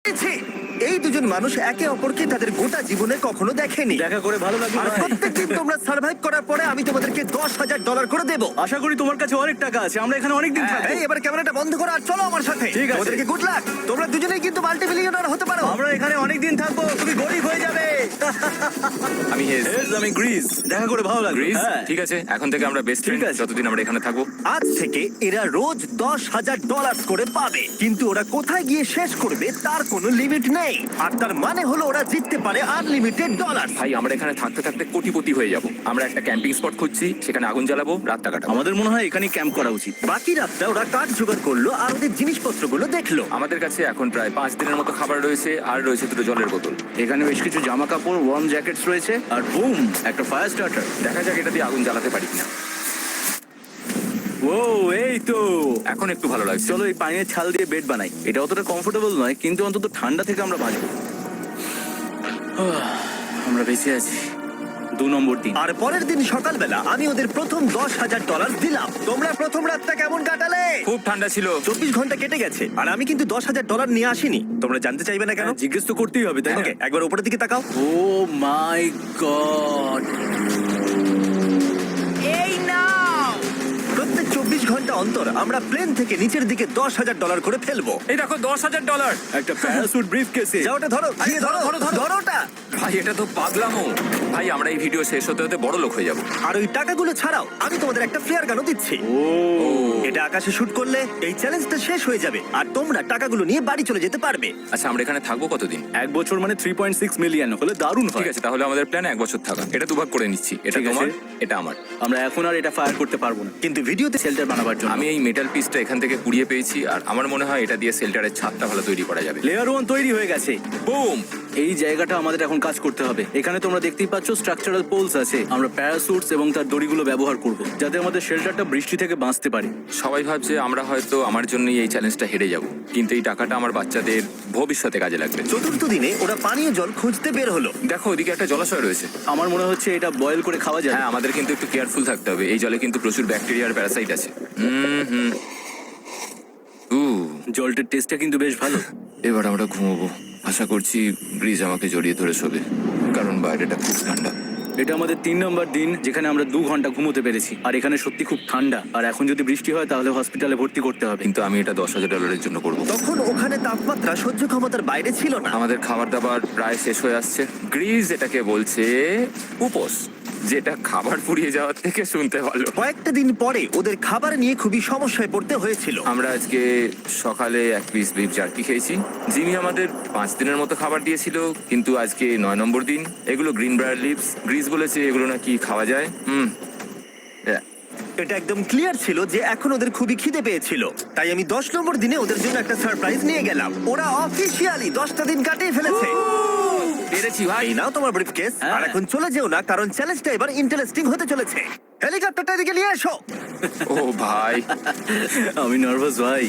পেয়েছি। এই দুজন মানুষ একে অপরকে তাদের গোটা জীবনে কখনো দেখেনি। দেখা করে ভালো লাগলো আর ভাই। প্রত্যেকদিন তোমরা সার্ভাইভ করার পরে আমি তোমাদেরকে $10,000 করে দেবো। আশা করি তোমার কাছে অনেক টাকা আছে, আমরা এখানে অনেক দিন থাকবো। এই এবার ক্যামেরাটা বন্ধ করো আর চলো আমার সাথে। ঠিক আছে। তোমাদেরকে গুড লাক। তোমরা দুজনেই কিন্তু মাল্টি মিলিয়নার হতে পারো। আমরা এখানে অনেক দিন থাকবো, তুমি গরিব হয়ে যাবে। আমি হেজ। আমি গ্রিস, দেখা করে ভালো লাগলো। গ্রিস হ্যাঁ। ঠিক আছে, এখন থেকে আমরা বেস্ট ফ্রেন্ড, আছে। যতদিন আমরা এখানে থাকবো। আজ থেকে এরা রোজ $10,000 করে পাবে, কিন্তু ওরা কোথায় গিয়ে শেষ করবে তার কোনো লিমিট নেই। আর তার মানে হলো ওরা জিততে পারে আনলিমিটেড ডলার। ভাই আমরা এখানে থাকতে থাকতে কোটিপতি হয়ে যাব। আমরা একটা ক্যাম্পিং স্পট খুঁজছি, সেখানে আগুন জ্বালাবো, রাতটা কাটাবো। আমাদের মনে হয় এখানে ক্যাম্প করা উচিত। বাকি রাতটা ওরা কাঠ জোগাড় করলো আর ওদের জিনিসপত্রগুলো দেখলো। আমাদের কাছে এখন প্রায় 5 দিনের মতো খাবার রয়েছে, আর রয়েছে 2 জলের বোতল। এখানে বেশ কিছু জামা কাপড়, ওয়ার্ম জ্যাকেটস রয়েছে, আর বুম, একটা ফায়ার স্টার্টার। দেখা যাক এটা দিয়ে আগুন জ্বালাতে পারি কিনা। ও এই তো, এখন একটু ভালো লাগছে। চলো এই পাইনের ছাল দিয়ে বেড বানাই। এটা অতটা কমফোর্টেবল নয়, কিন্তু অন্তত ঠান্ডা থেকে আমরা বাঁচবো। আমরা বেঁচে আছি। 2 নম্বর দিন। আর পরের দিন সকালবেলা আমি ওদের প্রথম $10,000 দিলাম। তোমরা প্রথম রাতটা কেমন কাটালে? খুব ঠান্ডা ছিল। 24 ঘন্টা কেটে গেছে আর আমি কিন্তু $10,000 নিয়ে আসিনি। তোমরা জানতে চাইবে না কেন? হ্যাঁ, জিজ্ঞেস তো করতেই হবে, তাই না? ওকে, একবার উপরের দিকে তাকাও। ও মাই গড! এই নাও। প্রত্যেক 24 ঘন্টা অন্তর আমরা প্লেন থেকে নিচের দিকে $10,000 করে ফেলবো। এই দেখো $10,000। একটা প্যারাসুট ব্রিফকেসে। যাও ওটা ধরো, আরে ধরো ধরো ধরো ধরো ওটা। ভাই এটা তো পাগলামো। ভাই আমরা এই ভিডিও শেষ হতে হতে বড় লোক হয়ে যাব। আর ওই টাকাগুলো ছাড়াও আমি তোমাদের একটা ফ্লেয়ার গানও দিচ্ছি। ও এটা আকাশে শুট করলে এই চ্যালেঞ্জটা শেষ হয়ে যাবে আর তোমরা টাকাগুলো নিয়ে বাড়ি চলে যেতে পারবে। আচ্ছা আমরা এখানে থাকবো কতদিন? 1 বছর মানে 3.6 মিলিয়ন হলে দারুণ ঠিক হয়। আছে, তাহলে আমাদের প্ল্যান 1 বছর থাকা। এটা দুভাগ করে নিচ্ছি, এটা ঠিক তোমার, আছে। এটা আমার। আমরা এখন আর এটা ফায়ার করতে পারবো না, কিন্তু ভিডিওতে শেল্টার বানাবার জন্য। আমি এই মেটাল পিসটা এখান থেকে কুড়িয়ে পেয়েছি, আর আমার মনে হয় এটা দিয়ে শেল্টারের ছাদটা ভালো তৈরি করা যাবে। লেয়ার 1 তৈরি হয়ে গেছে। বুম! এই জায়গাটা আমাদের এখন কাজ করতে হবে। এখানে তোমরা দেখতেই পাচ্ছ স্ট্রাকচারাল পোলস আছে। আমরা প্যারাসুটস এবং তার দড়িগুলো ব্যবহার করব, যাতে আমাদের শেল্টারটা বৃষ্টি থেকে বাঁচতে পারে। সবাই ভাবছে আমরা হয়তো আমার জন্যই এই চ্যালেঞ্জটা হেরে যাব, কিন্তু এই টাকাটা আমার বাচ্চাদের ভবিষ্যতে কাজে লাগবে। চতুর্থ দিনে ওরা পানীয় জল খুঁজতে বের হলো। দেখো ওদিকে একটা জলাশয় রয়েছে। আমার মনে হচ্ছে এটা বয়েল করে খাওয়া যায়। হ্যাঁ, আমাদের কিন্তু একটু কেয়ারফুল থাকতে হবে। এই জলে কিন্তু প্রচুর ব্যাকটেরিয়া আর প্যারাসাইট আছে। হুম। জলটার টেস্টটা কিন্তু বেশ ভালো। এবার আমরা ঘুমোবো। আশা করছি ব্রিজ আমাকে জড়িয়ে ধরে শোবে, কারণ বাইরেটা খুব ঠান্ডা। এটা আমাদের 3 নম্বর দিন যেখানে আমরা 2 ঘন্টা ঘুমোতে পেরেছি। আর এখানে সত্যি খুব ঠান্ডা, আর এখন যদি বৃষ্টি হয় তাহলে হসপিটালে ভর্তি করতে হবে। কিন্তু আমি এটা $10,000 জন্য করব। তখন ওখানে তাপমাত্রা সহ্য ক্ষমতার বাইরে ছিল না। আমাদের খাবার দাবার প্রায় শেষ হয়ে আসছে। গ্রিজ এটাকে বলছে উপোস, যেটা খাবার পুড়িয়ে যাওয়ার থেকে শুনতে ভালো। কয়েকটা দিন পরে ওদের খাবার নিয়ে খুবই সমস্যায় পড়তে হয়েছিল। আমরা আজকে সকালে 1 পিস বিফ জার্কি খেয়েছি। জিমি আমাদের 5 দিনের মতো খাবার দিয়েছিল, কিন্তু আজকে 9 নম্বর দিন। এগুলো গ্রিন ব্রায়ার লিভস। গ্রিজ বলেছে এগুলো নাকি খাওয়া যায়। এটা একদম ক্লিয়ার ছিল যে এখন ওদের খুবই খিদে পেয়েছিল। তাই আমি 10 নম্বর দিনে ওদের জন্য একটা সারপ্রাইজ নিয়ে গেলাম। ওরা অফিসিয়ালি 10টা দিন কাটিয়ে ফেলেছে। পেরেছি ভাই। এই নাও তোমার ব্রিফকেস। হ্যাঁ। আর এখন চলে যেও না, কারণ চ্যালেঞ্জটা এবার ইন্টারেস্টিং হতে চলেছে। হেলিকপ্টারটা এদিকে নিয়ে এসো। ও ভাই, আমি নার্ভাস ভাই।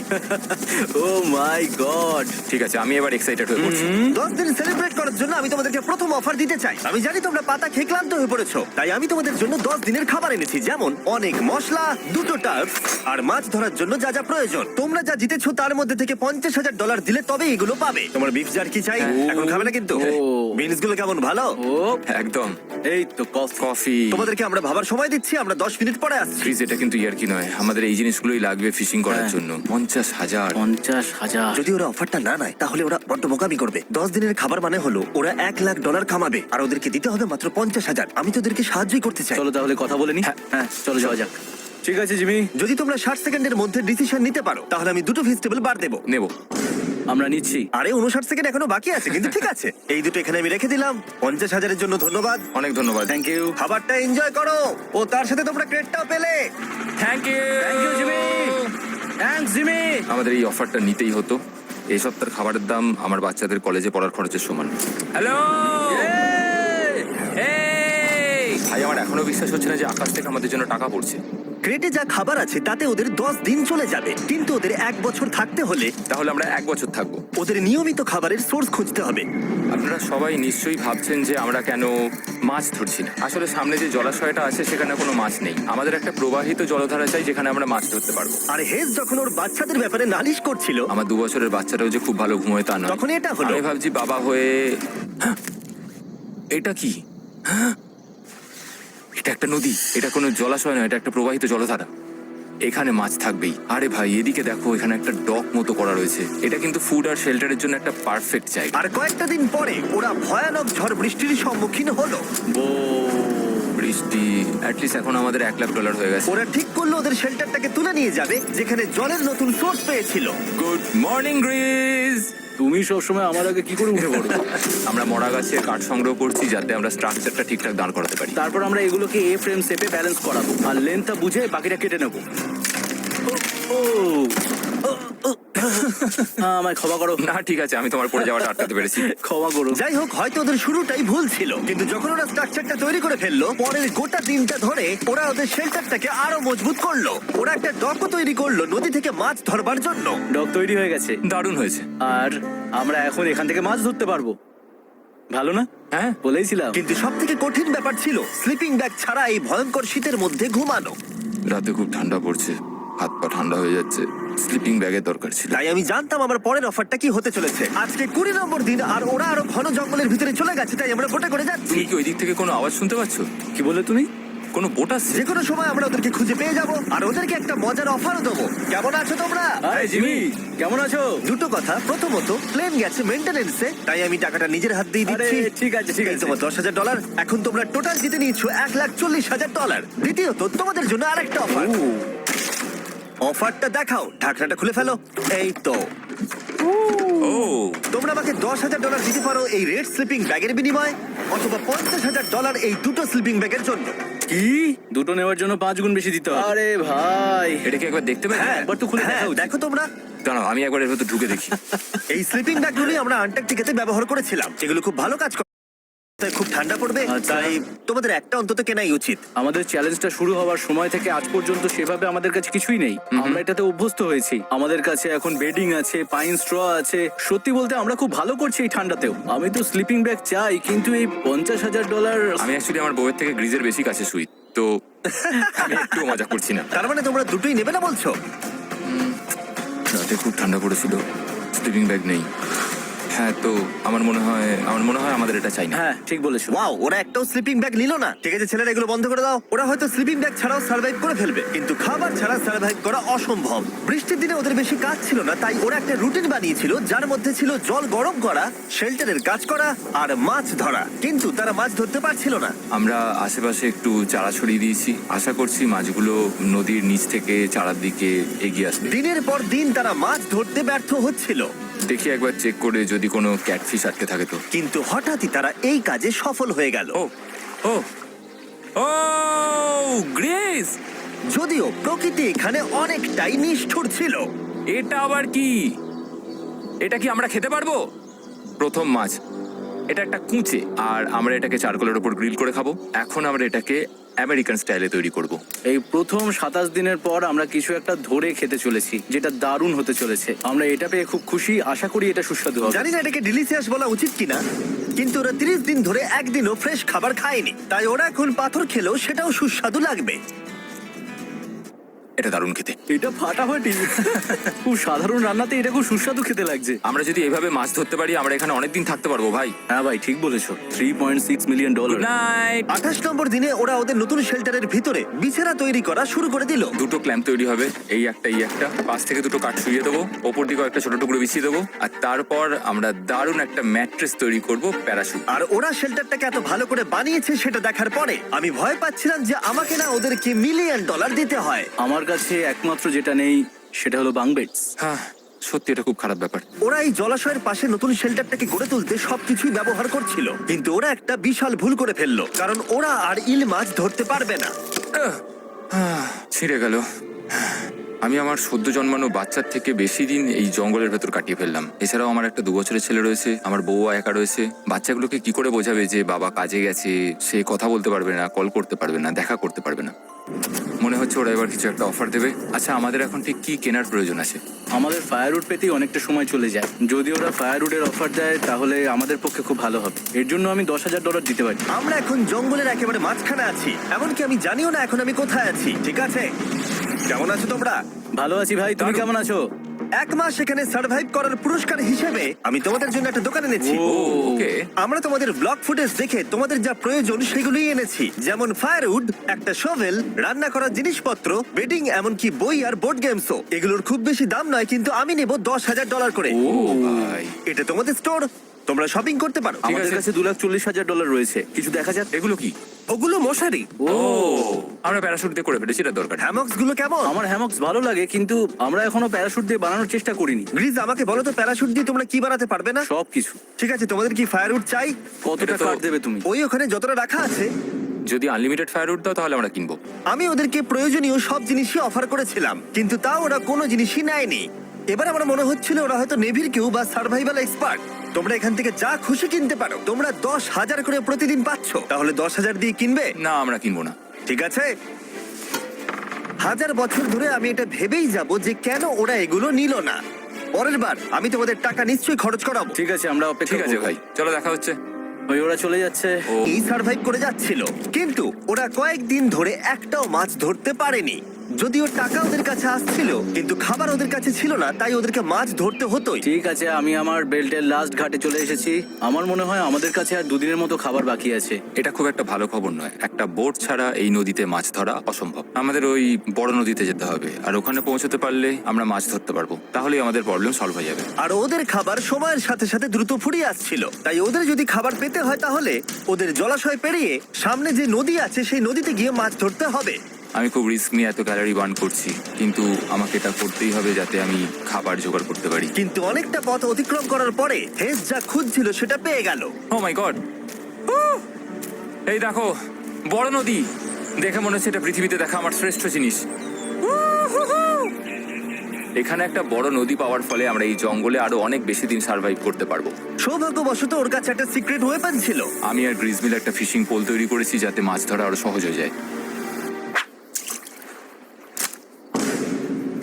ও মাই গড! ঠিক আছে, আমি এবার এক্সাইটেড হয়ে পড়ছি। 10 দিন সেলিব্রেট করার জন্য আমি তোমাদেরকে প্রথম অফার দিতে চাই। আমি জানি তোমরা পাতা খেয়ে ক্লান্ত হয়ে পড়েছো, তাই আমি তোমাদের জন্য 10 দিনের খাবার এনেছি, যেমন অনেক মশলা, 2টো টার্ফ আর মাছ ধরার জন্য যা যা প্রয়োজন। তোমরা যা জিতেছো তার মধ্যে থেকে $50,000 দিলে তবে এগুলো পাবে। তোমার বিফ জার্কি চাই? এখন খাবে না কিন্তু। ও। বিনস গুলো কেমন ভালো? ও একদম। এই তো কফি। তোমাদেরকে আমরা ভাবার সময় দিচ্ছি, আমরা 10 মিনিট পরে আসছি। গ্রিজ এটা কিন্তু ইয়ার্কি নয়, আমাদের এই জিনিসগুলোই লাগবে ফিশিং করার হ্যাঁ। জন্য। 50,000। 50,000। যদি ওরা অফারটা না নেয় তাহলে ওরা বড্ড বোকামি করবে। 10 দিনের খাবার মানে হলো ওরা $1,00,000 কামাবে আর ওদেরকে দিতে হবে মাত্র 50,000। আমি তো ওদেরকে সাহায্যই করতে চাই। চলো তাহলে কথা বলে নি। হ্যাঁ চলো যাওয়া যাক। ঠিক আছে জিমি, যদি তোমরা 60 সেকেন্ডের মধ্যে ডিসিশন নিতে পারো তাহলে আমি 2টো ভেজিটেবল বার দেবো। নেব। আমরা নিচ্ছি। আরে 59 সেকেন্ড এখনো বাকি আছে, কিন্তু ঠিক আছে। এই দুটো এখানে আমি রেখে দিলাম। 50,000-এর জন্য ধন্যবাদ। অনেক ধন্যবাদ। Thank you. খাবারটা এনজয় করো। ও তার সাথে তোমরা ক্রেডটাও পেলে। Thank you. Thank you Jimmy. Thanks Jimmy. আমাদের এই অফারটা নিতেই হতো। এই সপ্তাহের খাবারের দাম আমার বাচ্চাদের কলেজে পড়ার খরচের সমান। হ্যালো ভাই, আমার এখনো বিশ্বাস হচ্ছে না যে আকাশ থেকে আমাদের জন্য টাকা পড়ছে। ক্রেটে যা খাবার আছে তাতে ওদের 10 দিন চলে যাবে, কিন্তু ওদের 1 বছর থাকতে হলে তাহলে আমরা 1 বছর থাকবো। ওদের নিয়মিত খাবারের সোর্স খুঁজতে হবে। আপনারা সবাই নিশ্চয়ই ভাবছেন যে আমরা কেন মাছ ধরছি না। আসলে সামনে যে জলাশয়টা আছে সেখানে কোনো মাছ নেই। আমাদের একটা প্রবাহিত জলধারা চাই যেখানে আমরা মাছ ধরতে পারবো। আর হেজ যখন ওর বাচ্চাদের ব্যাপারে নালিশ করছিল, আমার 2 বছরের বাচ্চাটাও যে খুব ভালো ঘুমোয় তা নয়। তখন এটা হলো। আমি ভাবছি বাবা হয়ে এটা কি? এটা একটা নদী, এটা কোনো জলাশয় নয়, এটা একটা প্রবাহিত জলধারা। এখানে মাছ থাকবেই। আরে ভাই এদিকে দেখো, এখানে একটা ডক মতো করা রয়েছে। এটা কিন্তু ফুড আর শেল্টারের জন্য একটা পারফেক্ট জায়গা। আর কয়েকটা দিন পরে ওরা ভয়ানক ঝড় বৃষ্টির সম্মুখীন হলো। বৃষ্টি অ্যাটলিস্ট এখন আমাদের $1,00,000 হয়ে গেছে। ওরা ঠিক করলো ওদের শেল্টারটাকে তুলে নিয়ে যাবে, যেখানে জলের নতুন সোর্স পেয়েছিল। Good morning Greece. তুমি সবসময় আমার আগে কি করে উঠে পড়ো? আমরা মরা গাছের কাঠ সংগ্রহ করছি যাতে আমরা স্ট্রাকচারটা ঠিকঠাক দাঁড় করাতে পারি। তারপর আমরা এগুলোকে এ ফ্রেম শেপে ব্যালেন্স করাবো আর লেন্থটা বুঝে বাকিটা কেটে নেবো। আমায় ক্ষমা করো। না ঠিক আছে, আমি তোমার পড়ে যাওয়াটা আটকাতে পেরেছি। ক্ষমা করো। যাই হোক, হয়তো ওদের শুরুটাই ভুল ছিল, কিন্তু যখন ওরা স্ট্রাকচারটা তৈরি করে ফেললো, পরের গোটা দিনটা ধরে ওরা ওদের শেল্টারটাকে আরো মজবুত করলো। ওরা একটা ডকও তৈরি করলো নদী থেকে মাছ ধরবার জন্য। ডক তৈরি হয়ে গেছে দারুণ হয়েছে। আর আমরা এখন এখান থেকে মাছ ধরতে পারবো। ভালো না? হ্যাঁ বলেইছিলাম। কিন্তু সব থেকে কঠিন ব্যাপার ছিল স্লিপিং ব্যাগ ছাড়া এই ভয়ঙ্কর শীতের মধ্যে ঘুমানো। রাতে খুব ঠান্ডা পড়ছে, হাত পা ঠান্ডা হয়ে যাচ্ছে। স্লিপিং ব্যাগের দরকার ছিল। তাই আমি জানতাম আমার পরের অফারটা কি হতে চলেছে। আজকে 20 নম্বর দিন, আর ওরা আরো ঘন জঙ্গলের ভিতরে চলে গেছে, তাই আমরা বোটে করে যাচ্ছি। তুমি কি ওই দিক থেকে কোনো আওয়াজ শুনতে পাচ্ছ? কি বলে তুমি? কোনো বোট আসছে? যে কোনো সময় আমরা ওদেরকে খুঁজে পেয়ে যাব, আর ওদেরকে একটা মজার অফারও দেবো। কেমন আছো তোমরা? হাই জিমি, কেমন আছো? দুটো কথা, প্রথমত প্লেন গেছে মেইনটেনেন্সে, তাই আমি টাকাটা নিজের হাত দিয়ে আরে দিচ্ছি। ঠিক আছে ঠিক এই আছে। তোমার $10,000। এখন তোমরা টোটাল জিতে নিয়েছো $1,40,000। দ্বিতীয়ত তোমাদের জন্য আরেকটা অফার। অফারটা দেখাও, ঢাকনাটা খুলে ফেলো। এই তো ও তোমরা আমাকে $10,000 দিতে পারো এই রেড স্লিপিং ব্যাগের বিনিময়ে, অথবা $50,000 এই দুটো স্লিপিং ব্যাগের জন্য। কি? দুটো নেওয়ার জন্য 5 গুণ বেশি দিতে হবে? আরে ভাই, এটা কি একবার দেখতে পাই? হ্যাঁ, একবার তো খুলে দেখা উচিত। দেখো তোমরা। দাঁড়াও আমি একবার এর ভেতর ঢুকে দেখি। এই স্লিপিং ব্যাগগুলি আমরা আন্টার্কটিকাতে ব্যবহার করেছিলাম। এগুলো খুব ভালো কাজ করে, তাই খুব ঠান্ডা পড়বে, আচ্ছা। তাই তোমাদের একটা অন্তত কেনাই উচিত। আমাদের চ্যালেঞ্জটা শুরু হওয়ার সময় থেকে আজ পর্যন্ত সেভাবে আমাদের কাছে কিছুই নেই। আমরা এটাতে অভ্যস্ত হয়েছি। আমাদের কাছে এখন বেডিং আছে, পাইন স্ট্র আছে। সত্যি বলতে আমরা খুব ভালো করছি এই ঠান্ডাতেও। আমি তো স্লিপিং ব্যাগ চাই, কিন্তু এই $50,000। আমি অ্যাকচুয়ালি আমার বউয়ের থেকে গ্রিজের বেশি কাছে শুই, তো আমি একটু মজা করছি না। তার মানে তোমরা দুটোই নেবে না বলছো? রাতে খুব ঠান্ডা পড়েছিল, স্লিপিং ব্যাগ নেই। হ্যাঁ, তো আমার মনে হয় আমাদের এটা চাই না। হ্যাঁ ঠিক বলেছো। ওয়াও, ওরা একটাও স্লিপিং ব্যাগ নিল না। ঠিক আছে ছেলেরা, এগুলো বন্ধ করে দাও। ওরা হয়তো স্লিপিং ব্যাগ ছাড়াও সার্ভাইভ করে ফেলবে, কিন্তু খাবার ছাড়া সার্ভাইভ করা অসম্ভব। বৃষ্টির দিনে ওদের বেশি কাজ ছিল না, তাই ওরা একটা রুটিন বানিয়েছিল যার মধ্যে ছিল জল গরম করা, শেল্টারের কাজ করা আর মাছ ধরা। কিন্তু তারা মাছ ধরতে পারছিল না। আমরা আশেপাশে একটু চারা ছড়িয়ে দিয়েছি, আশা করছি মাছগুলো নদীর নিচ থেকে চারার দিকে এগিয়ে আসবে। দিনের পর দিন তারা মাছ ধরতে ব্যর্থ হচ্ছিল, দেখি একবার চেক করে যদি কোনো ক্যাটফিশ আটকে থাকে তো। কিন্তু হঠাৎই তারা এই কাজে সফল হয়ে গেল। ও ও ও গ্রেস, যদিও প্রকৃতি এখানে অনেকটাই নিষ্ঠুর ছিল। এটা আবার কি? এটা কি আমরা খেতে পারবো? প্রথম মাছ। এটা একটা কুঁচে, আর আমরা এটাকে চারকোলের উপর গ্রিল করে খাবো। এখন আমরা এটাকে আমেরিকান স্টাইলে তৈরি করব। এই প্রথম 27 দিনের পর আমরা কিছু একটা ধরে খেতে চলেছি, যেটা দারুণ হতে চলেছে। আমরা এটা পেয়ে খুব খুশি, আশা করি এটা সুস্বাদু হবে। জানি না এটাকে ডিলিশিয়াস বলা উচিত কিনা, কিন্তু ওরা 30 দিন ধরে একদিনও ফ্রেশ খাবার খায়নি, তাই ওরা এখন পাথর খেলেও সেটাও সুস্বাদু লাগবে। এটা দারুণ খেতে। এটা ফাটাফাটি। খুব সাধারণ রান্নাতে এটা খুব সুস্বাদু খেতে লাগছে। আমরা যদি এভাবে মাছ ধরতে পারি, আমরা এখানে অনেকদিন থাকতে পারবো ভাই। হ্যাঁ ভাই ঠিক বলেছো। $3.6 মিলিয়ন। Good night. 28 নম্বর দিনে ওরা ওদের নতুন শেল্টারের ভিতরে বিছানা তৈরি করা শুরু করে দিল। দুটো ক্ল্যাম্প তৈরি হবে, এই একটা, পাশ থেকে দুটো কাঠ শুইয়ে দেবো, ওপর দিকে একটা ছোট টুকরো বিছিয়ে দেবো, আর তারপর আমরা দারুণ একটা ম্যাট্রেস তৈরি করব, প্যারাশুট। আর ওরা শেল্টারটাকে এত ভালো করে বানিয়েছে সেটা দেখার পরে আমি ভয় পাচ্ছিলাম যে আমাকে না ওদেরকে $1 মিলিয়ন দিতে হয়। আমার কাছে একমাত্র যেটা নেই সেটা হলো বাঙ্ক বেডস। হ্যাঁ, সত্যি এটা খুব খারাপ ব্যাপার। ওরা এই জলাশয়ের পাশে নতুন শেল্টারটাকে গড়ে তুলতে সবকিছুই ব্যবহার করছিল, কিন্তু ওরা একটা বিশাল ভুল করে ফেললো, কারণ ওরা আর ইল মাছ ধরতে পারবে না। ছিঁড়ে গেল। আমি আমার সদ্য জন্মানো বাচ্চার থেকে বেশি দিন এই জঙ্গলের ভেতর কাটিয়ে ফেললাম। এছাড়াও আমার একটা 2 বছরের ছেলে রয়েছে, আমার বউ একা রয়েছে। বাচ্চাগুলোকে কি করে বোঝাবে যে বাবা কাজে গেছে? সে কথা বলতে পারবে না, কল করতে পারবে না, দেখা করতে পারবে না। মনে হচ্ছে ওরা এবার কিছু একটা অফার দেবে। আচ্ছা, আমাদের এখন ঠিক কি কেনার প্রয়োজন আছে? আমাদের ফায়ারউড পেতেই অনেকটা সময় চলে যায়। যদি ওরা ফায়ারউডের অফার দেয় তাহলে আমাদের পক্ষে খুব ভালো হবে। এর জন্য আমি $10,000 দিতে পারি। আমরা এখন জঙ্গলের একেবারে মাঝখানে আছি, এমনকি আমি জানিও না এখন আমি কোথায় আছি। ঠিক আছে, কেমন আছো তোমরা? ভালো আছি ভাই, তুমি দারুণ। কেমন আছো? 1 মাস এখানে সার্ভাইভ করার পুরস্কার হিসেবে আমি তোমাদের জন্য একটা দোকান এনেছি। ও, ওকে। আমরা তোমাদের ব্লগ ফুটেজ দেখে তোমাদের যা প্রয়োজন সেগুলোই এনেছি, যেমন ফায়ারউড, একটা শোভেল, রান্না করার জিনিসপত্র, বেডিং, এমনকি বই আর বোর্ড গেমসও। এগুলোর খুব বেশি দাম নয়, কিন্তু আমি নেব $10,000 করে। ও ভাই, এটা তোমাদের স্টোর, তোমরা শপিং করতে পারো। ঠিক আমাদের আছে। কাছে $2,40,000 রয়েছে। কিছু দেখা যাক। এগুলো কি? ওগুলো মশারি। ও, আমরা প্যারাশুট দিয়ে করে ফেলেছি, এটা দরকার। হ্যামক্স গুলো কেমন? আমার হ্যামক্স ভালো লাগে, কিন্তু আমরা এখনো প্যারাশুট দিয়ে বানানোর চেষ্টা করিনি। গ্রিজ, আমাকে বলো তো, প্যারাশুট দিয়ে তোমরা কি বানাতে পারবে না? সবকিছু। ঠিক আছে, তোমাদের কি ফায়ারউড চাই? কতটা এটা তো- কাট দেবে তুমি? ওই ওখানে যতটা রাখা আছে। যদি আনলিমিটেড ফায়ারউড দাও তাহলে আমরা কিনবো। আমি ওদেরকে প্রয়োজনীয় সব জিনিসই অফার করেছিলাম, কিন্তু তাও ওরা কোনো জিনিসই নেয়নি। এবার আমার মনে হচ্ছিল ওরা হয়তো নেভির কেউ বা সার্ভাইভাল এক্সপার্ট। তোমরা এখান থেকে যা খুশি কিনতে পারো। তোমরা 10,000 করে প্রতিদিন পাচ্ছ, তাহলে 10,000 দিয়ে কিনবে? না, আমরা কিনবো না। ঠিক আছে। 1000 বছর ধরে আমি এটা ভেবেই যাব যে কেন ওরা এগুলো নিল না। পরের বার আমি তোমাদের টাকা নিশ্চয়ই খরচ করাবো। ঠিক আছে, আমরা অপেক্ষা ঠিক আছে করবো। ভাই, চলো দেখা হচ্ছে। ওই ওরা চলে যাচ্ছে। ও এই সার্ভাইভ করে যাচ্ছিল, কিন্তু ওরা কয়েকদিন ধরে একটাও মাছ ধরতে পারেনি। যদিও টাকা ওদের কাছে আসছিল, কিন্তু খাবার ওদের কাছে ছিল না, তাই ওদেরকে মাছ ধরতে হতোই। ঠিক আছে, আমি আমার বেল্টের লাস্ট ঘাটে চলে এসেছি। আমার মনে হয় আমাদের কাছে আর 2 দিনের মতো খাবার বাকি আছে। এটা খুব একটা ভালো খবর নয়। একটা বোট ছাড়া এই নদীতে মাছ ধরা অসম্ভব। আমাদের ওই বড় নদীতে যেতে হবে, আর ওখানে পৌঁছতে পারলে আমরা মাছ ধরতে পারবো। তাহলেই আমাদের প্রবলেম সলভ হয়ে যাবে। আর ওদের খাবার সময়ের সাথে সাথে দ্রুত ফুরিয়ে আসছিল, তাই ওদের যদি খাবার পেতে হয় তাহলে ওদের জলাশয় পেরিয়ে সামনে যে নদী আছে সেই নদীতে গিয়ে মাছ ধরতে হবে। আমি খুব রিস্ক নিয়ে এত ক্যালোরি বার্ন করছি, কিন্তু আমাকে এটা করতেই হবে যাতে আমি খাবার জোগাড় করতে পারি। কিন্তু অনেকটা পথ অতিক্রম করার পরে হেস যা খুঁজছিল সেটা পেয়ে গেল। ও মাই গড, এই দেখো বড় নদী। দেখে মনে হচ্ছে এটা পৃথিবীতে দেখা আমার শ্রেষ্ঠ জিনিস। এখানে একটা বড় নদী পাওয়ার ফলে আমরা এই জঙ্গলে আরো অনেক বেশি দিন সার্ভাইভ করতে পারবো। সৌভাগ্যবশত ওর কাছে একটা সিক্রেট ওয়েপন ছিল। আমি আর গ্রিজমিল একটা ফিশিং পোল তৈরি করেছি যাতে মাছ ধরা আরো সহজ হয়ে যায়।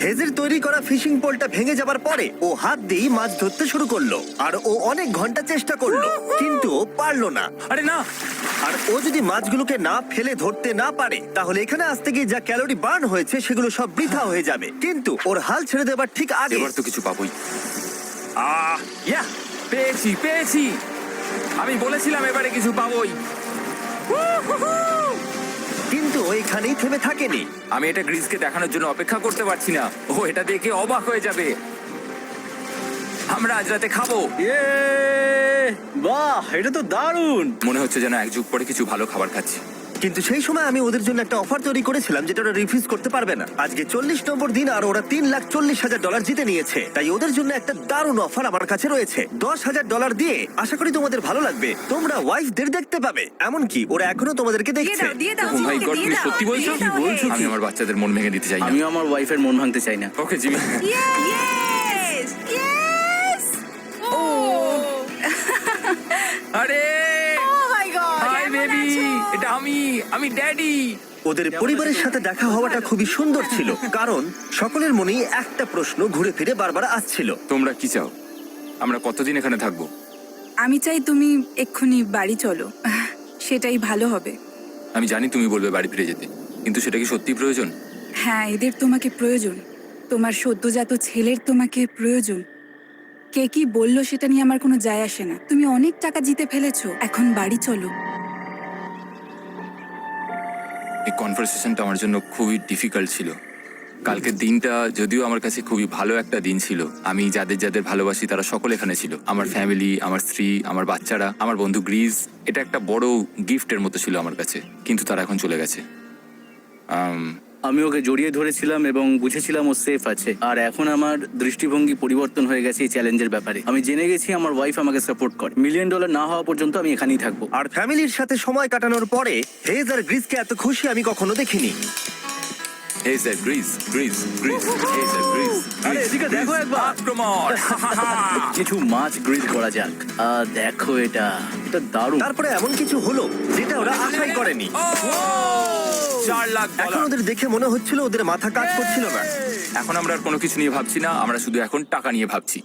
হেজের তৈরি করা ফিশিং পোলটা ভেঙে যাবার পরে ও হাত দিয়ে মাছ ধরতে শুরু করলো, আর ও অনেক ঘন্টা চেষ্টা করলো, কিন্তু ও পারলো না। আরে না, আর ও যদি মাছগুলোকে না ফেলে ধরতে না পারে তাহলে এখানে আসতে গিয়ে যা ক্যালোরি বার্ন হয়েছে সেগুলো সব বৃথা হয়ে যাবে। কিন্তু ওর হাল ছেড়ে দেবার ঠিক আগে এবার তো কিছু পাবোই। ইয়া, পেয়েছি পেয়েছি। আমি বলেছিলাম এবারে কিছু পাবোই। কিন্তু ও এখানেই থেমে থাকেনি। আমি এটা গ্রিজকে দেখানোর জন্য অপেক্ষা করতে পারছি না। ও এটা দেখে অবাক হয়ে যাবে। আমরা আজ রাতে খাবো। ইয়ে, বাহ, এটা তো দারুণ। মনে হচ্ছে যেন এক যুগ পরে কিছু ভালো খাবার খাচ্ছি। কিন্তু সেই সময় আমি ওদের জন্য একটা অফার তৈরি করেছিলাম যেটা ওরা রিফিউজ করতে পারবে না। আজকে 40 নম্বর দিন আর ওরা $3,40,000 জিতে নিয়েছে, তাই ওদের জন্য একটা দারুণ অফার আমার কাছে রয়েছে। $10,000 দিয়ে আশা করি তোমাদের ভালো লাগবে। তোমরা ওয়াইফদের দেখতে পাবে, এমনকি ওরা এখনো তোমাদেরকে দেখছে। ও মাই গড, তুমি সত্যি বলছো? কি বলছো? আমি আমার বাচ্চাদের মন ভেঙে দিতে চাই না। আমিও আমার ওয়াইফের মন ভাঙতে চাই না। Okay Jimmy. Yes! Yes! Oh! আরে Oh my God! হাই কেমন বেবি, আছো? এটা আমি ড্যাডি। ওদের পরিবারের সাথে দেখা হওয়াটা খুবই সুন্দর ছিল, কারণ সকলের মনেই একটা প্রশ্ন ঘুরে ফিরে বারবার আসছিল। তোমরা কি চাও? আমরা কতদিন এখানে থাকবো? আমি চাই তুমি এক্ষুনি বাড়ি চলো, সেটাই ভালো হবে। আমি জানি তুমি বলবে বাড়ি ফিরে যেতে, কিন্তু সেটা কি সত্যি প্রয়োজন? হ্যাঁ, এদের তোমাকে প্রয়োজন। তোমার সদ্যজাত ছেলের তোমাকে প্রয়োজন। কে কি বললো সেটা নিয়ে আমার কোনো যায় আসে না। তুমি অনেক টাকা জিতে ফেলেছো, এখন বাড়ি চলো। এই কনভারসেশনটা আমার জন্য খুবই ডিফিকাল্ট ছিল। কালকের দিনটা যদিও আমার কাছে খুবই ভালো একটা দিন ছিল। আমি যাদের যাদের ভালোবাসি তারা সকলে এখানে ছিল। আমার ফ্যামিলি, আমার স্ত্রী, আমার বাচ্চারা, আমার বন্ধু গ্রিজ। এটা একটা বড় গিফটের মতো ছিল আমার কাছে, কিন্তু তারা এখন চলে গেছে। আমি ওকে জড়িয়ে ধরেছিলাম এবং বুঝেছিলাম ও সেফ আছে। আর এখন আমার দৃষ্টিভঙ্গি পরিবর্তন হয়ে গেছে এই চ্যালেঞ্জের ব্যাপারে। আমি জেনে গেছি আমার ওয়াইফ আমাকে সাপোর্ট করে। $1 মিলিয়ন না হওয়া পর্যন্ত আমি এখানেই থাকবো। আর ফ্যামিলির সাথে সময় কাটানোর পরে হেজ আর গ্রিসকে এত খুশি আমি কখনো দেখিনি। এই স্যার গ্রিস গ্রিস গ্রিস এই স্যার গ্রিস আরে এদিকে দেখো একবার। আক্রমণ কিছু মাছ গ্রিল করা যাক। দেখো এটা দারুণ। তারপরে এমন কিছু হলো যেটা ওরা আশাই করেনি। 4 লাখ এখন ডলার ওদের দেখে মনে হচ্ছিল ওদের মাথা কাজ করছিল না। এখন আমরা আর কোনো কিছু নিয়ে ভাবছি না, আমরা শুধু এখন টাকা নিয়ে ভাবছি।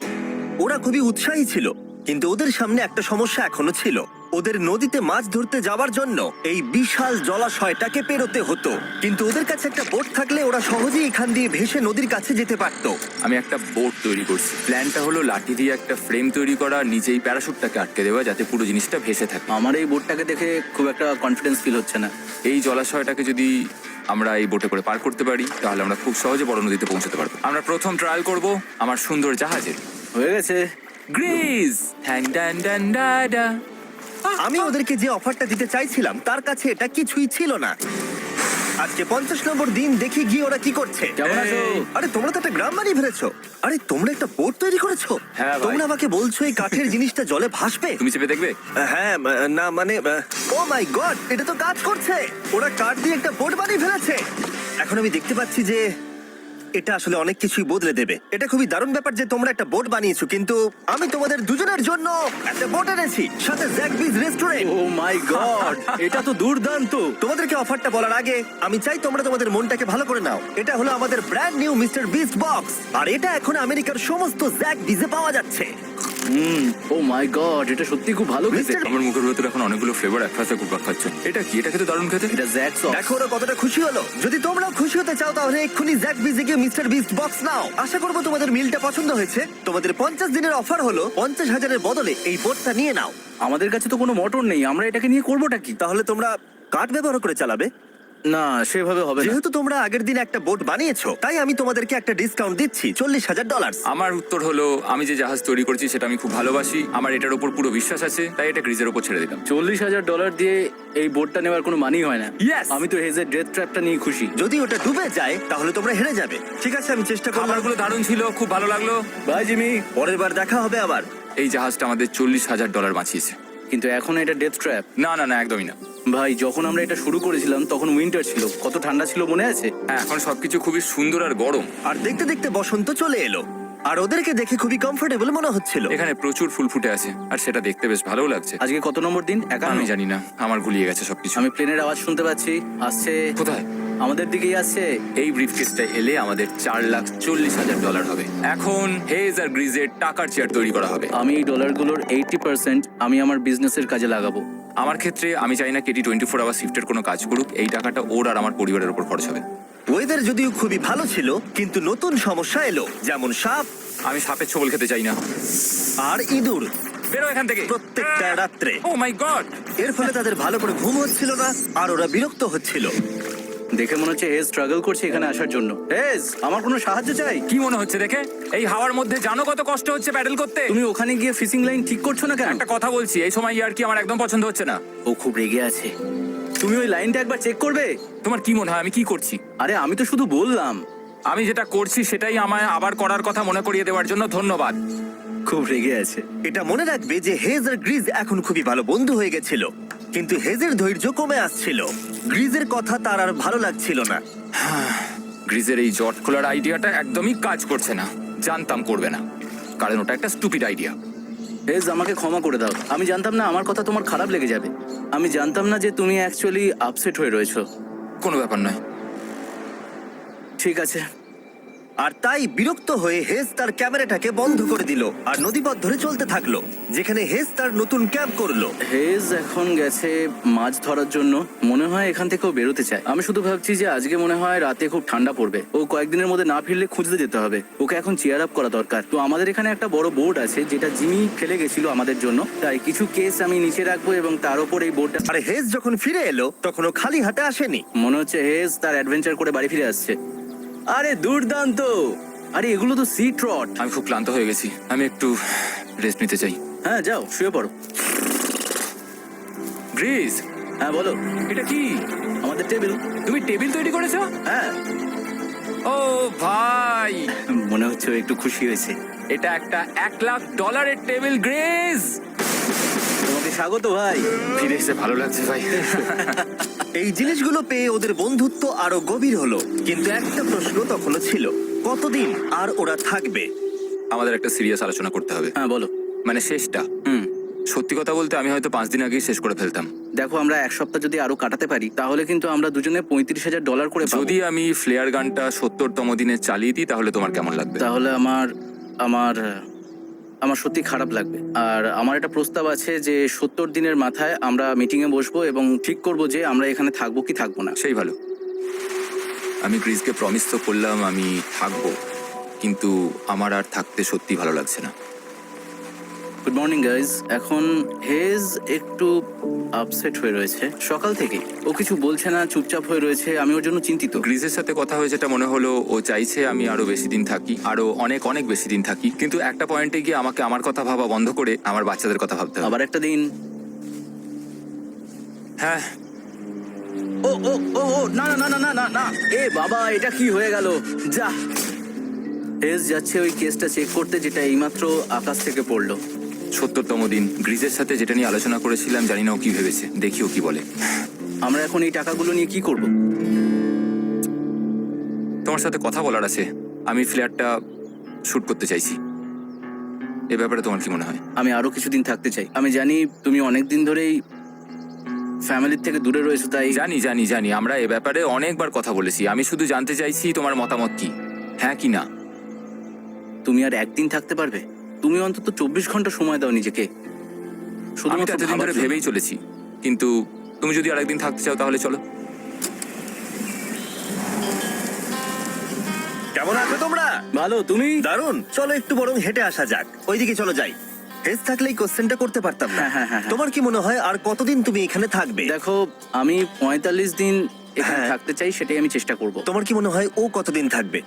ওরা খুবই উৎসাহী ছিল, কিন্তু ওদের সামনে একটা সমস্যা এখনো ছিল। ওদের নদীতে মাছ ধরতে যাওয়ার জন্য এই বিশাল জলাশয়টাকে পেরোতে হতো, কিন্তু ওদের কাছে একটা বোট থাকলে ওরা সহজেই এখান দিয়ে ভেসে নদীর কাছে যেতে পারতো। আমি একটা বোট তৈরি করছি। প্ল্যানটা হলো লাঠি দিয়ে একটা ফ্রেম তৈরি করা, নিচেই প্যারাশুটটাকে আটকে দেওয়া, যাতে পুরো জিনিসটা ভেসে থাকে। আমার এই বোটটাকে দেখে খুব একটা কনফিডেন্স ফিল হচ্ছে না। এই জলাশয়টাকে যদি আমরা এই বোটে করে পার করতে পারি, তাহলে আমরা খুব সহজে বড় নদীতে পৌঁছতে পারবো। আমরা প্রথম ট্রায়াল করব আমার সুন্দর জাহাজের। হয়ে গেছে। গ্রিস হ্যান ডান ডান ডা ডা। আমি ওদেরকে যে অফারটা দিতে চাইছিলাম তার কাছে এটা কিছুই ছিল না। আজকে 50 নম্বর দিন, দেখি গিয়ে ওরা কি করছে। কেমন আছো? আরে তোমরা তো একটা গ্রাম বানিয়ে ফেলেছো। আরে তোমরা একটা বোট তৈরি করেছো? হ্যাঁ ভাই। তোমরা আমাকে বলছো এই কাঠের জিনিসটা জলে ভাসবে? তুমি চেপে দেখবে? হ্যাঁ, না মানে, ও মাই গড, এটা তো কাজ করছে। ওরা কাঠ দিয়ে একটা বোট বানিয়ে ফেলেছে। এখন আমি দেখতে পাচ্ছি যে এটা আসলে অনেক কিছুই বদলে দেবে। এটা খুবই দারুণ ব্যাপার যে তোমরা একটা বোট বানিয়েছো, কিন্তু আমি তোমাদের দুজনের জন্য একটা বোট এনেছি, সাথে জ্যাকবিজ রেস্টুরেন্ট। ও মাই গড, এটা তো দুর্দান্ত। তোমাদেরকে অফারটা বলার আগে আমি চাই তোমরা তোমাদের মনটাকে ভালো করে নাও। এটা হলো আমাদের brand new Mister Beast box, আর এটা এখন আমেরিকার সমস্ত জ্যাকবিজে পাওয়া যাচ্ছে। ও মাই গড, এটা সত্যি খুব ভালো খেতে। Mr. আমার মুখের ভেতরে এখন অনেকগুলো ফ্লেভার একসাথে ঘুরপাক খাচ্ছে। এটা কি? এটা খেতে দারুণ খেতে। এটা জ্যাক সস। দেখো ওরা কতটা খুশি হলো। যদি তোমরাও খুশি হতে চাও তাহলে এক্ষুনি জ্যাকবিজে গিয়ে মিস্টার বিস্ট বক্স নাও। আশা করবো তোমাদের মিলটা পছন্দ হয়েছে। তোমাদের 50 দিনের অফার হলো 50,000-এর বদলে এই বোটটা নিয়ে নাও। আমাদের কাছে তো কোনো মোটর নেই, আমরা এটাকে নিয়ে করবোটা কি? তাহলে তোমরা কাঠ ব্যবহার করে চালাবে। না, সেভাবে হবে না। যেহেতু তোমরা আগের দিন একটা বোট বানিয়েছো, তাই আমি তোমাদেরকে একটা ডিসকাউন্ট দিচ্ছি, $40,000। আমার উত্তর হলো, আমি যে জাহাজ তৈরি করছি সেটা আমি খুব ভালোবাসি, আমার এটার উপর পুরো বিশ্বাস আছে, তাই এটা গ্রিজের উপর ছেড়ে দিলাম। $40,000 দিয়ে এই বোটটা নেওয়ার কোনো মানেই হয় না। Yes! আমি তো হেজের ডেথ ট্র্যাপটা নিয়ে খুশি। যদি ওটা ডুবে যায় তাহলে তোমরা হেরে যাবে। ঠিক আছে, আমি চেষ্টা করলাম। খাবারগুলো দারুণ ছিল, খুব ভালো লাগলো। Bye Jimmy. পরের বার দেখা হবে আবার। এই জাহাজটা আমাদের $40,000 বাঁচিয়েছে। কিন্তু এখন এটা ডেথ ট্র্যাপ। না না না, একদমই না। ভাই, যখন আমরা এটা শুরু করেছিলাম তখন উইন্টার ছিল, কত ঠান্ডা ছিল মনে আছে? হ্যাঁ, এখন সবকিছু খুবই সুন্দর আর গরম। আর দেখতে দেখতে বসন্ত চলে এলো, আর ওদেরকে দেখে খুবই কমফোর্টেবল মনে হচ্ছিল। এখানে প্রচুর ফুল ফুটে আছে, আর সেটা দেখতে বেশ ভালোও লাগছে। আজকে কত নম্বর দিন? 51। আমি জানি না, আমার গুলিয়ে গেছে সবকিছু। আমি প্লেনের আওয়াজ শুনতে পাচ্ছি, আসছে। কোথায়? আমাদের দিকেই আসছে। এই ব্রিফকেসটা এলে আমাদের $4,40,000 হবে। এখন হেজ আর গ্রিজের টাকার চেয়ার তৈরি করা হবে। আমি এই ডলারগুলোর 80% আমি আমার বিজনেসের কাজে লাগাবো। আমার ক্ষেত্রে আমি চাই না কেটি 24 আওয়ার শিফটের কোনো কাজ করুক। এই টাকাটা ওর আর আমার পরিবারের উপর খরচ হবে। ওয়েদার যদিও খুবই ভালো ছিল, কিন্তু নতুন সমস্যা এলো, যেমন সাপ আমি সাপের ছোবল খেতে চাই না। আর ইঁদুর বেরো এখান থেকে প্রত্যেকটা রাত্রে। ও মাই গড! এর ফলে তাদের ভালো করে ঘুম হচ্ছিল না, আর ওরা বিরক্ত হচ্ছিল। দেখে মনে হচ্ছে হেজ স্ট্রাগল করছে এখানে আসার জন্য। হেজ, আমার কোনো সাহায্য চাই? কি মনে হচ্ছে দেখে? এই হাওয়ার মধ্যে জানো কত কষ্ট হচ্ছে প্যাডেল করতে? তুমি ওখানে গিয়ে ফিশিং লাইন ঠিক করছো না কেন? একটা কথা বলছি, এই সময় ইয়ার কি আমার একদম পছন্দ হচ্ছে না। ও খুব রেগে আছে। তুমি ওই লাইনটা একবার চেক করবে? তোমার কি মনে হয় আমি কি করছি? আরে আমি তো শুধু বললাম। আমি যেটা করছি সেটাই আমায় আবার করার কথা মনে করিয়ে দেওয়ার জন্য ধন্যবাদ। খুব রেগে আছে। এটা মনে রাখবে যে হেজ আর গ্রিজ এখন খুবই ভালো বন্ধু হয়ে গেছিল, কিন্তু হেজের ধৈর্য কমে আসছিল। গ্রিজের কথা তার আর ভালো লাগছিল না। গ্রিজের এই জট খোলার আইডিয়াটা একদমই কাজ করছে না। জানতাম করবে না, কারণ ওটা একটা স্টুপিড আইডিয়া। হেজ, আমাকে ক্ষমা করে দাও। আমি জানতাম না আমার কথা তোমার খারাপ লেগে যাবে। আমি জানতাম না যে তুমি অ্যাকচুয়ালি আপসেট হয়ে রয়েছো। কোনো ব্যাপার নয়। ঠিক আছে। আর তাই বিরক্ত হয়ে হেজ তার ক্যামেরাটাকে বন্ধ করে দিল আর নদীপথ ধরে চলতে থাকলো, যেখানে হেজ তার নতুন ক্যাম্প করলো। হেজ এখন গেছে মাছ ধরার জন্য। মনে হয় এখান থেকেও বেরোতে চায়। আমি শুধু ভাবছি যে আজকে মনে হয় রাতে খুব ঠান্ডা পড়বে। ও কয়েকদিনের মধ্যে না ফিরলে খুঁজতে যেতে হবে। ওকে এখন চিয়ার আপ করা দরকার। তো আমাদের এখানে একটা বড় বোর্ড আছে যেটা জিমি ফেলে গেছিল আমাদের জন্য, তাই কিছু কেস আমি নিচে রাখবো এবং তার উপর এই বোর্ডটা। আর হেজ যখন ফিরে এলো তখন ও খালি হাতে আসেনি। মনে হচ্ছে হেজ তার অ্যাডভেঞ্চার করে বাড়ি ফিরে আসছে। আরে দুর্দান্ত! আরে এগুলো তো সি ট্রট। আমি খুব ক্লান্ত হয়ে গেছি, আমি একটু রেস্ট নিতে চাই। হ্যাঁ, যাও শুয়ে পড়ো। গ্রিজ, হ্যাঁ বলো। এটা কি? আমাদের টেবিল। তুমি টেবিল তৈরি করেছো? হ্যাঁ, ও ভাই, মনে হচ্ছে ও একটু খুশি হয়েছে। এটা একটা $1,00,000 টেবিল। গ্রিজ, তোমাকে তোমাকে স্বাগত ভাই। ফিরে এসে ভালো লাগছে ভাই। এই জিনিসগুলো পেয়ে ওদের বন্ধুত্ব আরো গভীর হলো, কিন্তু একটা প্রশ্ন তখনও ছিল, কতদিন আর ওরা থাকবে? আমাদের একটা সিরিয়াস আলোচনা করতে হবে, হ্যাঁ বলো। মানে শেষটা। সত্যি কথা বলতে আমি হয়তো 5 দিন আগেই শেষ করে ফেলতাম। দেখো আমরা এক সপ্তাহ যদি আরো কাটাতে পারি তাহলে কিন্তু আমরা দুজনে $35,000 করে পাবো। যদি আমি ফ্লেয়ার গানটা 70তম দিনে চালিয়ে দিই তাহলে তোমার কেমন লাগবে? তাহলে আমার আমার আমার সত্যি খারাপ লাগবে। আর আমার একটা প্রস্তাব আছে যে 70 দিনের মাথায় আমরা মিটিং এ বসবো এবং ঠিক করব যে আমরা এখানে থাকবো কি থাকবো না। সেই ভালো। আমি ক্রিসকে প্রমিস তো করলাম আমি থাকবো, কিন্তু আমার আর থাকতে সত্যি ভালো লাগছে না। Good morning guys. এখন হেজ একটু আপসেট হয়ে রয়েছে সকাল থেকে। ও কিছু বলছে না, চুপচাপ হয়ে রয়েছে। আমি ওর জন্য চিন্তিত। গ্রিসের সাথে কথা হয়ে যেটা মনে হলো, ও চাইছে আমি আরো বেশি দিন থাকি, আরো অনেক অনেক বেশি দিন থাকি, কিন্তু একটা পয়েন্টে গিয়ে আমাকে আমার কথা ভাবা বন্ধ করে আমার বাচ্চাদের কথা ভাবতে হবে। আবার একটা দিন। হ্যাঁ, ও ও ও ও না না না না না না না, এ বাবা এটা কি হয়ে গেল? যা, হেজ যাচ্ছে ওই কেসটা চেক করতে যেটা এইমাত্র আকাশ থেকে পড়লো। 70তম দিন। গ্রিসের সাথে যেটা নিয়ে আলোচনা করেছিলাম, জানি না ও কি ভেবেছে, দেখি ও কি বলে। আমরা এখন এই টাকাগুলো নিয়ে কি করব? তোমার সাথে কথা বলার আছে। আমি ফ্ল্যাটটা শুট করতে চাইছি। এ ব্যাপারে তোমার কি মনে হয়? আমি আরো কিছুদিন থাকতে চাই। আমি জানি তুমি অনেক দিন ধরেই ফ্যামিলির থেকে দূরে রয়েছো, তাই জানি জানি জানি, আমরা এ ব্যাপারে অনেকবার কথা বলেছি। আমি শুধু জানতে চাইছি তোমার মতামত কি, হ্যাঁ কি না। তুমি আর একদিন থাকতে পারবে? তুমি অন্তত 24 ঘন্টা সময় দাও নিজেকে। আমি তো শুধুমাত্র এতদিন ভাবার ধরে জন্য। ভেবেই চলেছি, কিন্তু তুমি যদি আরেকদিন থাকতে চাও তাহলে চলো। কেমন আছো তোমরা? ভালো, তুমি? দারুণ। চলো একটু বরং হেঁটে আসা যাক, ওইদিকে চলো যাই। হেজ থাকলেই কোশ্চেনটা করতে পারতাম না। হ্যাঁ। তোমার কি মনে হয় আর কতদিন তুমি এখানে থাকবে? দেখো, আমি 45 দিন এখানে হ্যাঁ। থাকতে চাই, সেটাই আমি চেষ্টা করব। তোমার কি মনে হয় ও কতদিন থাকবে?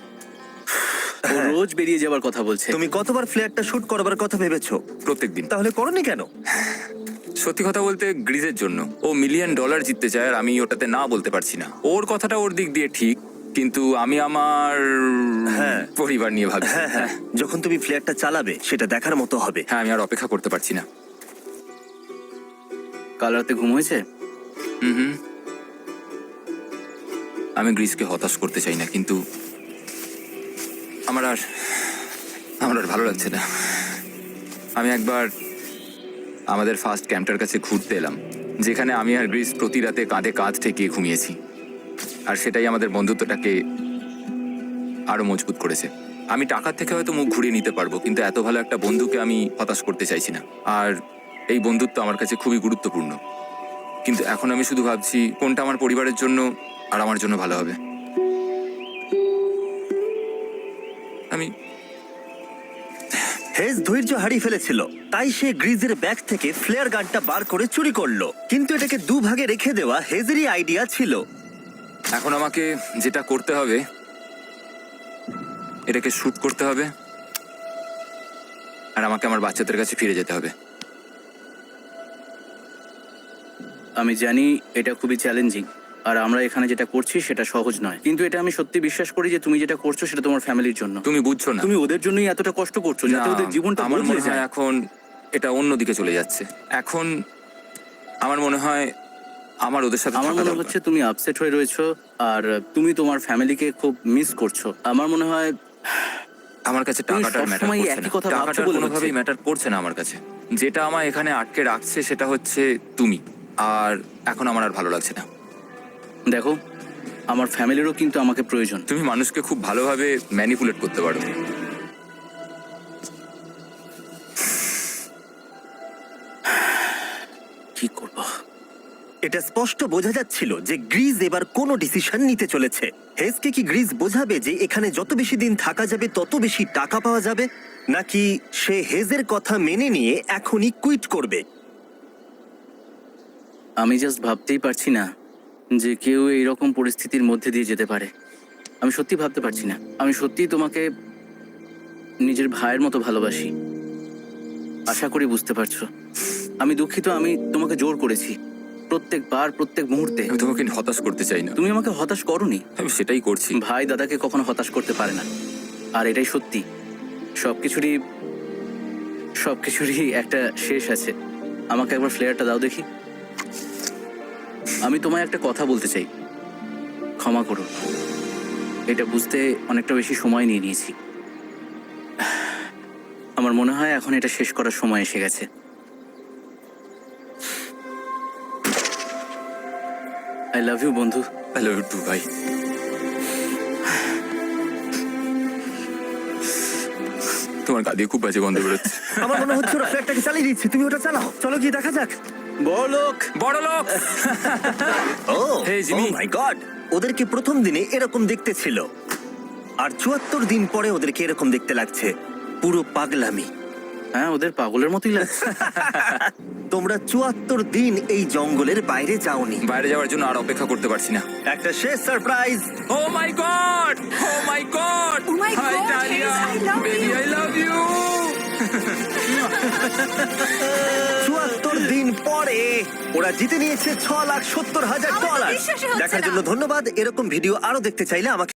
ও রোজ বেরিয়ে যাবার কথা বলছে। তুমি কতবার ফ্ল্যাটটা শুট করবার কথা ভেবেছো? প্রত্যেকদিন। তাহলে করনি কেন? সত্যি কথা বলতে গ্রিজের জন্য। ও $1 মিলিয়ন জিততে চায় আর আমি ওটাতে না বলতে পারছি না। ওর কথাটা ওর দিক দিয়ে ঠিক, কিন্তু আমি আমার হ্যাঁ। পরিবার নিয়ে ভাবছি। হ্যাঁ, যখন তুমি ফ্ল্যাটটা চালাবে সেটা দেখার মতো হবে। হ্যাঁ, আমি আর অপেক্ষা করতে পারছি না। কাল রাতে ঘুম হয়েছে? হুম। আমি গ্রিসকে হতাশ করতে চাই না, কিন্তু আমার আর ভালো লাগছে না। আমি একবার আমাদের ফার্স্ট ক্যাম্পটার কাছে ঘুরতে এলাম, যেখানে আমি আর গ্রিস প্রতি রাতে কাঁধে কাঁধ ঠেকিয়ে ঘুমিয়েছি, আর সেটাই আমাদের বন্ধুত্বটাকে আরো মজবুত করেছে। আমি টাকার থেকে হয়তো মুখ ঘুরিয়ে নিতে পারবো, কিন্তু এত ভালো একটা বন্ধুকে আমি হতাশ করতে চাইছি না। আর এই বন্ধুত্ব আমার কাছে খুবই গুরুত্বপূর্ণ, কিন্তু এখন আমি শুধু ভাবছি কোনটা আমার পরিবারের জন্য আর আমার জন্য ভালো হবে। আমি হেজ ধৈর্য হারিয়ে ফেলেছিল, তাই সে গ্রিজের ব্যাগ থেকে ফ্লেয়ার গানটা বার করে চুরি করলো। কিন্তু এটাকে দুভাগে রেখে দেওয়া হেজেরই আইডিয়া ছিল। এখন আমাকে যেটা করতে হবে, এটাকে শুট করতে হবে, আর আমাকে আমার বাচ্চাদের কাছে ফিরে যেতে হবে। আমি জানি এটা খুবই চ্যালেঞ্জিং, আর আমরা এখানে যেটা করছি সেটা সহজ নয়, কিন্তু এটা আমি সত্যি বিশ্বাস করি যে তুমি যেটা করছো সেটা তোমার ফ্যামিলির জন্য। তুমি বুঝছো না, তুমি ওদের জন্যই এতটা কষ্ট করছো যাতে না, ওদের জীবনটা আমার বদলে মনে হয় যায়। এখন এটা অন্যদিকে চলে যাচ্ছে। এখন আমার মনে হয় আমার ওদের সাথে আমার থাকা মনে দরকার। হচ্ছে তুমি আপসেট হয়ে রয়েছো আর তুমি তোমার ফ্যামিলিকে খুব মিস করছো। আমার মনে হয় আমার কাছে তুমি টাকাটা ম্যাটার সবসময় করছে একই না। কথা ভাবছো টাকাটা বলে কোনোভাবেই হচ্ছে। ম্যাটার করছে না আমার কাছে। যেটা আমার এখানে আটকে রাখছে সেটা হচ্ছে তুমি, আর এখন আমার আর ভালো লাগছে না। দেখো, আমার ফ্যামিলিরও কিন্তু আমাকে প্রয়োজন। তুমি মানুষকে খুব ভালোভাবে ম্যানিপুলেট করতে পারো। কি করব? এটা স্পষ্ট বোঝা যাচ্ছিল যে গ্রিজ এবার কোনো ডিসিশন নিতে চলেছে। হেজকে কি গ্রিজ বোঝাবে যে এখানে যত বেশি দিন থাকা যাবে তত বেশি টাকা পাওয়া যাবে, নাকি সে হেজের কথা মেনে নিয়ে এখনই কুইট করবে? আমি জাস্ট ভাবতেই পারছি না যে কেউ এইরকম পরিস্থিতির মধ্যে দিয়ে যেতে পারে। আমি সত্যি ভাবতে পারছি না। আমি সত্যিই তোমাকে নিজের ভাইয়ের মতো ভালোবাসি। আশা করি বুঝতে পারছো। আমি দুঃখিত, আমি তোমাকে জোর করেছি প্রত্যেকবার, প্রত্যেক মুহূর্তে। আমি তোমাকে হতাশ করতে চাই না, তুমি আমাকে হতাশ করোনি। আমি সেটাই করছি। ভাই দাদাকে কখনো হতাশ করতে পারে না, আর এটাই সত্যি। সবকিছুরই একটা শেষ আছে। আমাকে একবার ফ্লেয়ারটা দাও দেখি। আমি তোমায় একটা কথা বলতে চাই, ক্ষমা করো, এটা বুঝতে অনেকটা বেশি সময় নিয়ে নিয়েছি। আমার মনে হয় এখন এটা শেষ করার সময় এসে গেছে। আই লাভ ইউ বন্ধু। হ্যালো টু ভাই। তোমার গা দিয়ে খুব বাজে গন্ধ বেরোচ্ছে। আমার মনে হচ্ছে ওরা ফ্ল্যাটটাকে চালিয়ে দিচ্ছে, তুমি ওটা চালাও। চলো গিয়ে দেখা যাক। বড়লোক। বড় লোক। ও Hey, Jimmy. মাই গড, ওদেরকে প্রথম দিনে এরকম দেখতে ছিল, আর ৭৪ দিন পরে ওদেরকে এরকম দেখতে লাগছে। পুরো পাগলামি। হ্যাঁ, ওদের পাগলের মতোই লাগছে। তোমরা ৭৪ দিন এই জঙ্গলের বাইরে যাওনি। বাইরে যাওয়ার জন্য আর অপেক্ষা করতে পারছি না। একটা শেষ surprise. Oh my God, oh my God, Oh my hi God, Dahlia, Hayes, I love baby you. I love you. ৭৪ দিন পরে ওরা জিতে নিয়েছে $৬,৭০,০০০। আমার তো বিশ্বাসই হচ্ছে দেখার না। জন্য ধন্যবাদ। এরকম ভিডিও আরো দেখতে চাইলে আমাকে